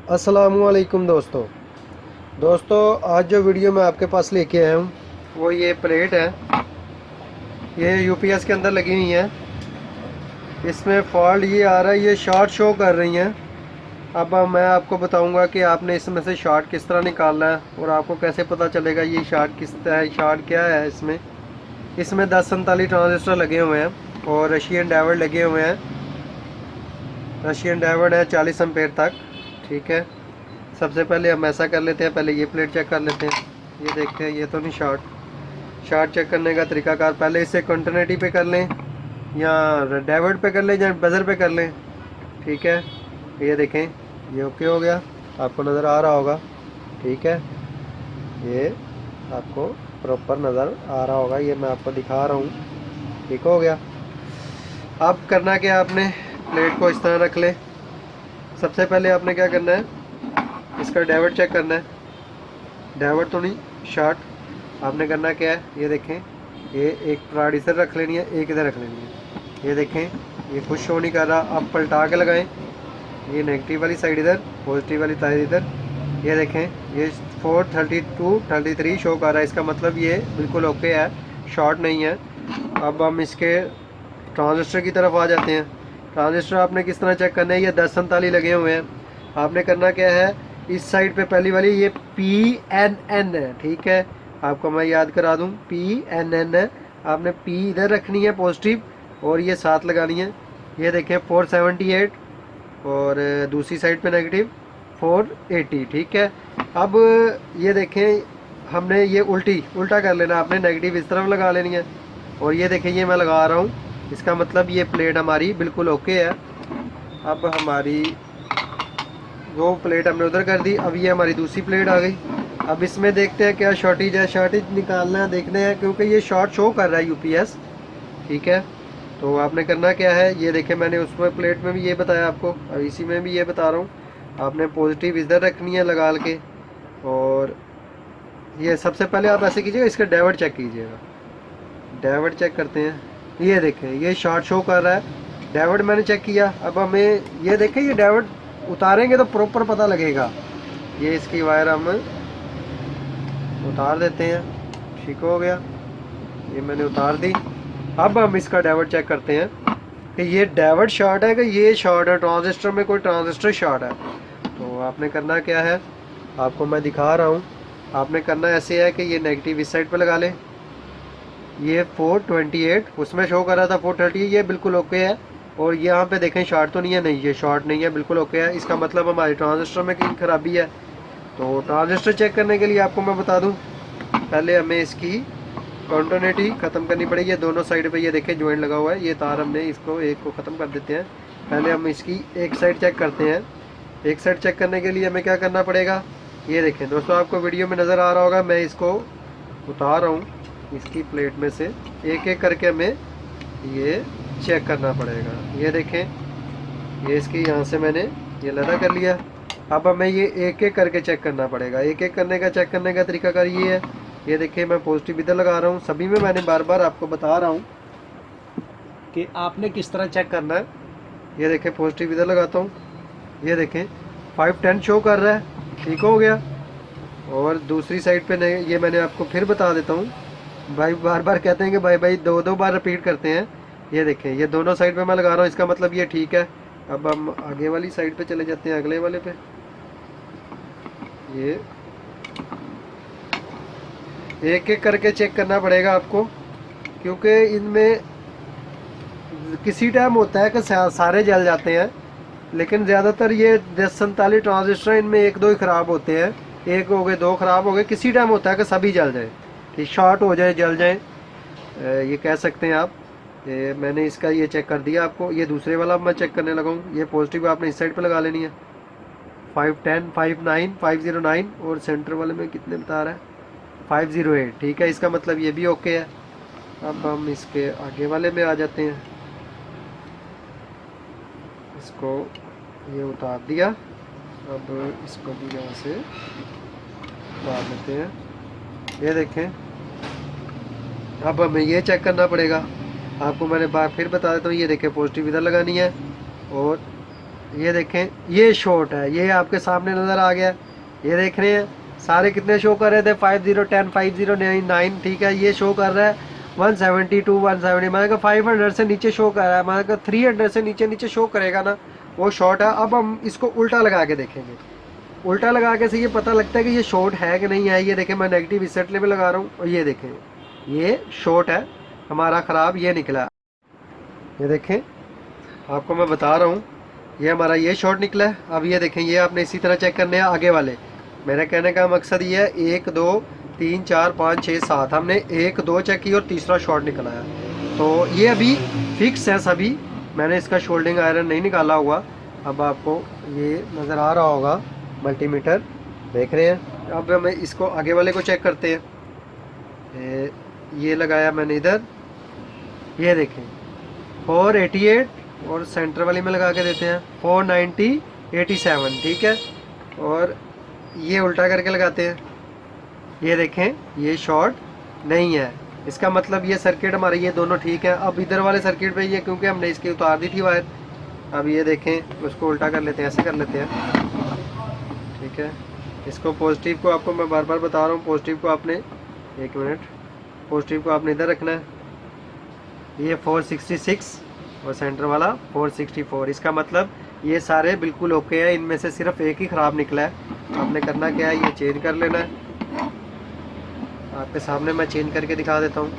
अस्सलामुअलैकुम दोस्तों आज जो वीडियो मैं आपके पास लेके आया हूँ वो ये प्लेट है। ये यूपीएस के अंदर लगी हुई है। इसमें फॉल्ट ये आ रहा है, ये शॉर्ट शो कर रही हैं। अब मैं आपको बताऊंगा कि आपने इसमें से शॉर्ट किस तरह निकालना है और आपको कैसे पता चलेगा ये शॉर्ट किस तरह है, शॉर्ट क्या है। इसमें 1047 ट्रांजिस्टर लगे हुए हैं और रशियन डायोड लगे हुए हैं। रशियन डायोड है 40 एम्पेयर तक। ठीक है, सबसे पहले हम ऐसा कर लेते हैं, पहले ये प्लेट चेक कर लेते हैं। ये देखते हैं ये तो नहीं शॉर्ट। शॉर्ट चेक करने का तरीकाकार पहले इसे कंटिन्यूटी पे कर लें या डायोड पे कर लें या बजर पे कर लें। ठीक है, ये देखें ये ओके हो गया, आपको नज़र आ रहा होगा। ठीक है, ये आपको प्रॉपर नज़र आ रहा होगा, ये मैं आपको दिखा रहा हूँ। ठीक हो गया। अब करना क्या, आपने प्लेट को इस तरह रख ले। सबसे पहले आपने क्या करना है, इसका डायोड चेक करना है। डायोड तो नहीं शॉर्ट। आपने करना क्या है, ये देखें ये एक प्राड़ इधर रख लेनी है, एक इधर रख लेनी है। ये देखें ये कुछ शो नहीं कर रहा। आप पलटा के लगाएं, ये नेगेटिव वाली साइड इधर, पॉजिटिव वाली साइड इधर। ये देखें ये 432 33 शो कर रहा है, इसका मतलब ये बिल्कुल ओके है, शॉर्ट नहीं है। अब हम इसके ट्रांजिस्टर की तरफ आ जाते हैं। ट्रांजिस्टर आपने किस तरह चेक करना है, ये 1047 लगे हुए हैं। आपने करना क्या है, इस साइड पे पहली वाली ये PNN है। ठीक है, आपको मैं याद करा दूं, PNN है। आपने P इधर रखनी है पॉजिटिव और ये साथ लगानी है। ये देखें 478 और दूसरी साइड पे नेगेटिव 480। ठीक है, अब ये देखें हमने ये उल्टा कर लेना। आपने नेगेटिव इस तरफ लगा लेनी है और ये देखें ये मैं लगा रहा हूँ, इसका मतलब ये प्लेट हमारी बिल्कुल ओके है। अब हमारी वो प्लेट हमने उधर कर दी, अब ये हमारी दूसरी प्लेट आ गई। अब इसमें देखते हैं क्या शॉर्टेज है। शॉर्टेज निकालना है, देखने हैं, क्योंकि ये शॉर्ट शो कर रहा है यूपीएस। ठीक है, तो आपने करना क्या है, ये देखें मैंने उसमें प्लेट में भी ये बताया आपको, अब इसी में भी ये बता रहा हूँ। आपने पॉजिटिव इधर रखनी है लगा के, और ये सबसे पहले आप ऐसे कीजिएगा, इसका डायोड चेक कीजिएगा। डायोड चेक करते हैं, ये देखें ये शॉर्ट शो कर रहा है। डायोड मैंने चेक किया। अब हमें ये देखें ये डायोड उतारेंगे तो प्रॉपर पता लगेगा। ये इसकी वायर हम उतार देते हैं। ठीक हो गया, ये मैंने उतार दी। अब हम इसका डायोड चेक करते हैं कि ये डायोड शॉर्ट है कि ये शॉर्ट है, ट्रांजिस्टर में कोई ट्रांजिस्टर शॉर्ट है। तो आपने करना क्या है, आपको मैं दिखा रहा हूँ। आपने करना ऐसे है कि ये नेगेटिव इस साइड पर लगा लें। ये 428 उसमें शो कर रहा था 430, ये बिल्कुल ओके है। और यहाँ पे देखें शॉर्ट तो नहीं है, नहीं ये शॉर्ट नहीं है, बिल्कुल ओके है। इसका मतलब हमारे ट्रांजिस्टर में कहीं खराबी है। तो ट्रांजिस्टर चेक करने के लिए आपको मैं बता दूं, पहले हमें इसकी कंटिन्यूटी ख़त्म करनी पड़ेगी। दोनों साइड पे ये देखें ज्वाइंट लगा हुआ है, ये तार हमने इसको एक को ख़त्म कर देते हैं। पहले हम इसकी एक साइड चेक करते हैं। एक साइड चेक करने के लिए हमें क्या करना पड़ेगा, ये देखें दोस्तों, आपको वीडियो में नज़र आ रहा होगा, मैं इसको उतार रहा हूँ इसकी प्लेट में से। एक एक करके हमें ये चेक करना पड़ेगा। ये देखें ये इसकी यहाँ से मैंने ये लदा कर लिया। अब हमें ये एक एक करके चेक करना पड़ेगा। एक एक करने का चेक करने का तरीकाकार ये है, ये देखिए मैं पॉजिटिव इधर लगा रहा हूँ। सभी में मैंने बार बार आपको बता रहा हूँ कि आपने किस तरह चेक करना है। ये देखें पॉजिटिव इधर लगाता हूँ, ये देखें 510 शो कर रहा है। ठीक हो गया। और दूसरी साइड पे नहीं, ये मैंने आपको फिर बता देता हूँ। भाई बार बार कहते हैं कि भाई दो दो बार रिपीट करते हैं। ये देखें ये दोनों साइड पे मैं लगा रहा हूँ, इसका मतलब ये ठीक है। अब हम आगे वाली साइड पे चले जाते हैं, अगले वाले पे। ये एक एक करके चेक करना पड़ेगा आपको, क्योंकि इनमें किसी टाइम होता है कि सारे जल जाते हैं, लेकिन ज़्यादातर ये 1047 ट्रांजिस्टर इनमें एक दो ही ख़राब होते हैं। एक हो गए, दो ख़राब हो गए, किसी टाइम होता है कि सभी जल जाए, ठीक शॉर्ट हो जाए, जल जाए, ये कह सकते हैं आप। ये मैंने इसका ये चेक कर दिया आपको। ये दूसरे वाला मैं चेक करने लगा हूँ। ये पॉजिटिव आपने इस साइड पे लगा लेनी है, 510 59 509, और सेंटर वाले में कितने बता रहा है 508। ठीक है, इसका मतलब ये भी ओके है। अब हम इसके आगे वाले में आ जाते हैं। इसको ये उतार दिया, अब इसको भी यहाँ से उतार लेते हैं। ये देखें अब हमें ये चेक करना पड़ेगा। आपको मैंने बार फिर बता देता हूँ, ये देखें पॉजिटिव इधर लगानी है और ये देखें, ये शॉर्ट है, ये आपके सामने नज़र आ गया। ये देख रहे हैं सारे कितने शो कर रहे थे, 5010 5099, ठीक है। ये शो कर रहा है 172 170, मतलब 500 से नीचे शो कर रहा है, मतलब 300 से नीचे नीचे शो करेगा ना, वो शॉर्ट है। अब हम इसको उल्टा लगा के देखेंगे। उल्टा लगा के से ये पता लगता है कि ये शॉर्ट है कि नहीं है। ये देखें मैं नेगेटिव इस सेट में लगा रहा हूँ और ये देखें ये शॉर्ट है हमारा, ख़राब ये निकला। ये देखें आपको मैं बता रहा हूँ, ये हमारा ये शॉर्ट निकला है। अब ये देखें, ये आपने इसी तरह चेक करने हैं आगे वाले। मेरे कहने का मकसद ये है 1 2 3 4 5 6 7, हमने 1 2 चेक की और तीसरा शॉर्ट निकला है। तो ये अभी फिक्स है सभी, मैंने इसका शोल्डिंग आयरन नहीं निकाला हुआ। अब आपको ये नज़र आ रहा होगा, मल्टीमीटर देख रहे हैं। अब हम इसको आगे वाले को चेक करते हैं। ये लगाया मैंने इधर, ये देखें 488, और सेंटर वाली में लगा के देते हैं 490 87, ठीक है। और ये उल्टा करके लगाते हैं, ये देखें ये शॉर्ट नहीं है। इसका मतलब ये सर्किट हमारे ये दोनों ठीक है। अब इधर वाले सर्किट पे ये, क्योंकि हमने इसकी उतार दी थी वायर, अब ये देखें उसको उल्टा कर लेते हैं, ऐसे कर लेते हैं, ठीक है। इसको पॉजिटिव को आपको मैं बार बार बता रहा हूँ, पॉजिटिव को आपने, एक मिनट, पॉजिटिव को आपने इधर रखना है। ये 466 और सेंटर वाला 464, इसका मतलब ये सारे बिल्कुल ओके हैं, इनमें से सिर्फ एक ही ख़राब निकला है। आपने करना क्या है, ये चेंज कर लेना है। आपके सामने मैं चेंज करके दिखा देता हूँ।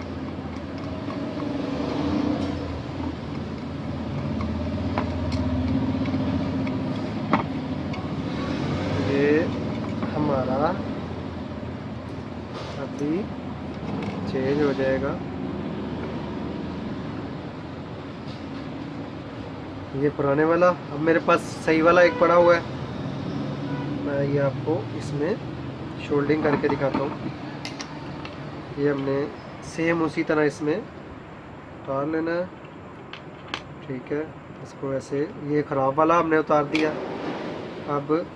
ये हमारा अभी चेंज हो जाएगा। ये पुराने वाला, अब मेरे पास सही वाला एक पड़ा हुआ है, मैं ये आपको इसमें शोल्डिंग करके दिखाता हूँ। ये हमने सेम उसी तरह इसमें उतार लेना है, ठीक है। इसको ऐसे, ये ख़राब वाला हमने उतार दिया। अब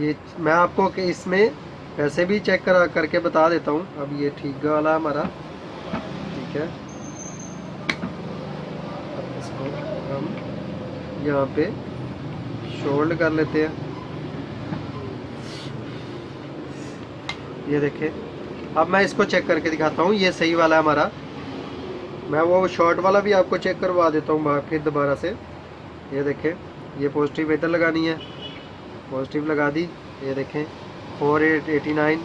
ये मैं आपको कि इसमें वैसे भी चेक करके बता देता हूँ। अब ये ठीक वाला हमारा, ठीक है। अब इसको हम यहाँ पे शोल्ड कर लेते हैं। ये देखें, अब मैं इसको चेक करके दिखाता हूँ, ये सही वाला है हमारा। मैं वो शॉर्ट वाला भी आपको चेक करवा देता हूँ फिर दोबारा से। ये देखें, ये पॉजिटिव इधर लगानी है, पॉजिटिव लगा दी। ये देखें 489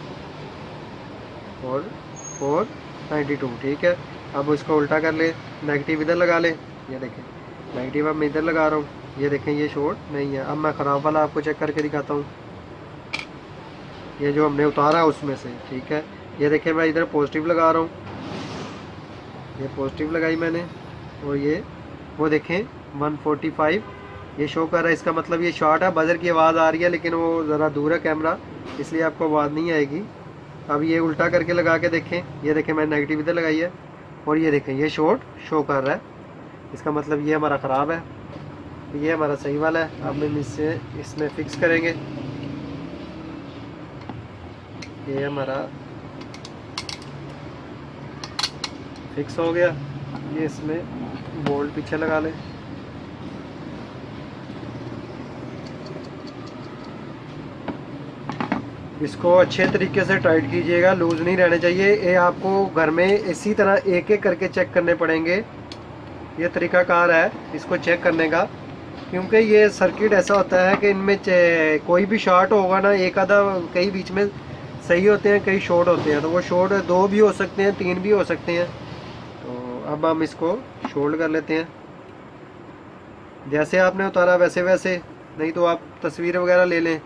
और 492, ठीक है। अब इसको उल्टा कर ले, नेगेटिव इधर लगा ले। ये देखें नेगेटिव अब मैं इधर लगा रहा हूँ। ये देखें ये शॉर्ट नहीं है। अब मैं ख़राब वाला आपको चेक करके दिखाता हूँ, ये जो हमने उतारा उसमें से, ठीक है। ये देखें मैं इधर पॉजिटिव लगा रहा हूँ, ये पॉजिटिव लगाई मैंने, और ये वो देखें 145 ये शो कर रहा है। इसका मतलब ये शॉर्ट है। बजर की आवाज़ आ रही है, लेकिन वो ज़रा दूर है कैमरा, इसलिए आपको आवाज़ नहीं आएगी। अब ये उल्टा करके लगा के देखें, ये देखें मैंने नेगेटिव इधर लगाई है, और ये देखें ये शॉर्ट शो कर रहा है। इसका मतलब ये हमारा ख़राब है, ये हमारा सही वाला है। अब हम इससे इसमें फिक्स करेंगे। ये हमारा फिक्स हो गया। ये इसमें बोल्ट पीछे लगा लें। इसको अच्छे तरीके से टाइट कीजिएगा, लूज़ नहीं रहने चाहिए। ये आपको घर में इसी तरह एक एक करके चेक करने पड़ेंगे। ये तरीकाकार है इसको चेक करने का, क्योंकि ये सर्किट ऐसा होता है कि इनमें कोई भी शॉर्ट होगा ना, एक आधा कई बीच में सही होते हैं, कई शॉर्ट होते हैं। तो वो शॉर्ट 2 भी हो सकते हैं, 3 भी हो सकते हैं। तो अब हम इसको शोल्ड कर लेते हैं, जैसे आपने उतारा वैसे वैसे, नहीं तो आप तस्वीर वगैरह ले लें,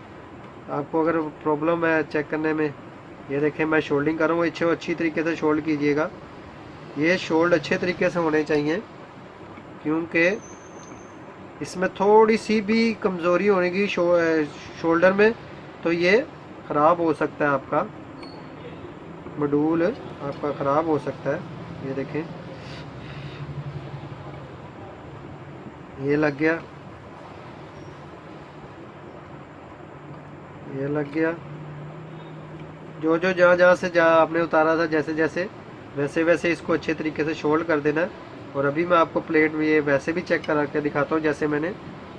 आपको अगर प्रॉब्लम है चेक करने में। ये देखें मैं शोल्डिंग कर रहा हूँ, अच्छी तरीके से शोल्ड कीजिएगा। ये शोल्ड अच्छे तरीके से होने चाहिए, क्योंकि इसमें थोड़ी सी भी कमज़ोरी होने की शोल्डर में, तो ये ख़राब हो सकता है, आपका मॉड्यूल आपका ख़राब हो सकता है। ये देखें ये लग गया, ये लग गया। जो जहाँ से जहाँ आपने उतारा था, जैसे जैसे वैसे वैसे इसको अच्छे तरीके से शोल्ड कर देना है। और अभी मैं आपको प्लेट में ये वैसे भी चेक करा के दिखाता हूँ, जैसे मैंने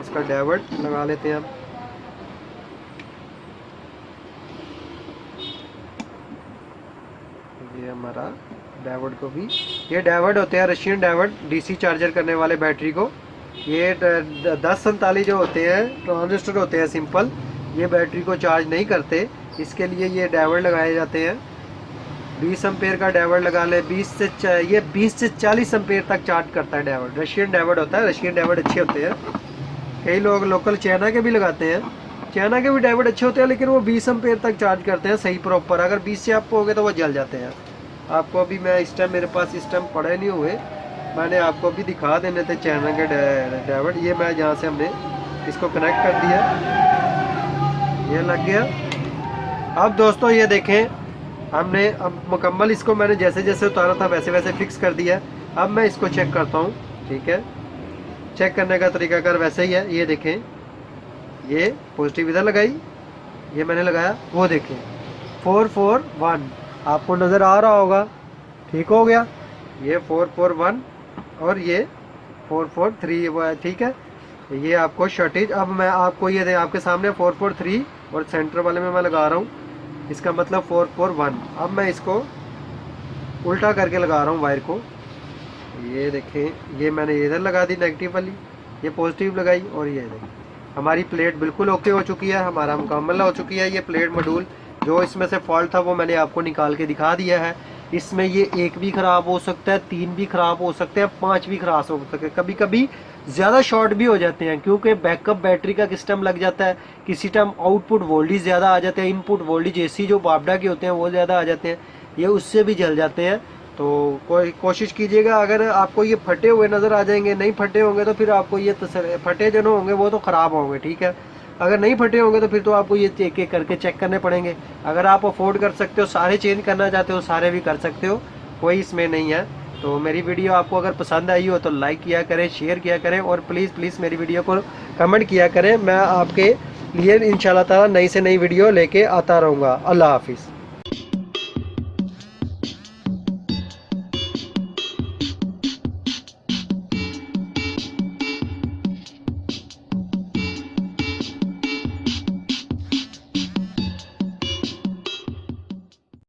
इसका डाइवर्ट लगा लेते हैं हम। ये हमारा डाइवर्ट को भी, ये डाइवर्ट होते हैं रशियन डाइवर्ट, डीसी चार्जर करने वाले बैटरी को। ये 1047 जो होते हैं ट्रांजिस्टर होते हैं सिंपल, ये बैटरी को चार्ज नहीं करते, इसके लिए ये डाइवर्ट लगाए जाते हैं। 20 एम्पेयर का डाइवर्ट लगा ले, 20 से 40 एम्पेयर तक चार्ज करता है डाइवर्ट। रशियन डाइवर्ट होता है, रशियन डाइवर्ट अच्छे होते हैं। कई लोग लोकल चाइना के भी लगाते हैं, चाइना के भी डाइवर्ट अच्छे होते हैं, लेकिन वो 20 एम्पेयर तक चार्ज करते हैं सही प्रॉपर। अगर 20 से आप हो गए तो वो जल जाते हैं। आपको अभी मैं इस टाइम, मेरे पास इस टाइम पड़े नहीं हुए, मैंने आपको अभी दिखा देने थे चाइना के डाइवर्ट। ये मैं जहाँ से हमने इसको कनेक्ट कर दिया, ये लग गया। अब दोस्तों ये देखें, हमने अब मुकम्मल इसको मैंने जैसे जैसे उतारा था वैसे वैसे फिक्स कर दिया। अब मैं इसको चेक करता हूँ, ठीक है। चेक करने का तरीकाकार वैसे ही है। ये देखें, ये पॉजिटिव इधर लगाई, ये मैंने लगाया, वो देखें 441 आपको नज़र आ रहा होगा, ठीक हो गया। ये 441 और ये 443, ठीक है। ये आपको शॉर्टेज, अब मैं आपको ये दे आपके सामने 443 और सेंटर वाले में मैं लगा रहा हूँ, इसका मतलब 441। अब मैं इसको उल्टा करके लगा रहा हूँ वायर को। ये देखें, ये मैंने इधर लगा दी नेगेटिव वाली, ये पॉजिटिव लगाई, और ये देखें हमारी प्लेट बिल्कुल ओके हो चुकी है, हमारा मुकम्मल हो चुकी है ये प्लेट मॉड्यूल। जो इसमें से फॉल्ट था वो मैंने आपको निकाल के दिखा दिया है। इसमें ये 1 भी ख़राब हो सकता है, 3 भी ख़राब हो सकते हैं, 5 भी ख़राब हो सकते हैं, कभी कभी ज़्यादा शॉर्ट भी हो जाते हैं, क्योंकि बैकअप बैटरी का सिस्टम लग जाता है। किसी टाइम आउटपुट वोल्टेज ज़्यादा आ जाते हैं, इनपुट वोल्टेज एसी जो बापडा के होते हैं वो ज़्यादा आ जाते हैं, ये उससे भी जल जाते हैं। तो कोशिश कीजिएगा, अगर आपको ये फटे हुए नज़र आ जाएंगे, नहीं फटे होंगे तो फिर आपको ये फटे जो होंगे वो तो ख़राब होंगे, ठीक है। अगर नहीं फटे होंगे तो फिर तो आपको ये एक एक करके चेक करने पड़ेंगे। अगर आप अफोर्ड कर सकते हो, सारे चेंज करना चाहते हो, सारे भी कर सकते हो, कोई इसमें नहीं है। तो मेरी वीडियो आपको अगर पसंद आई हो तो लाइक किया करें, शेयर किया करें, और प्लीज़ मेरी वीडियो को कमेंट किया करें। मैं आपके लिए इंशाल्लाह ताला नई से नई वीडियो लेके आता रहूँगा। अल्लाह हाफिज़।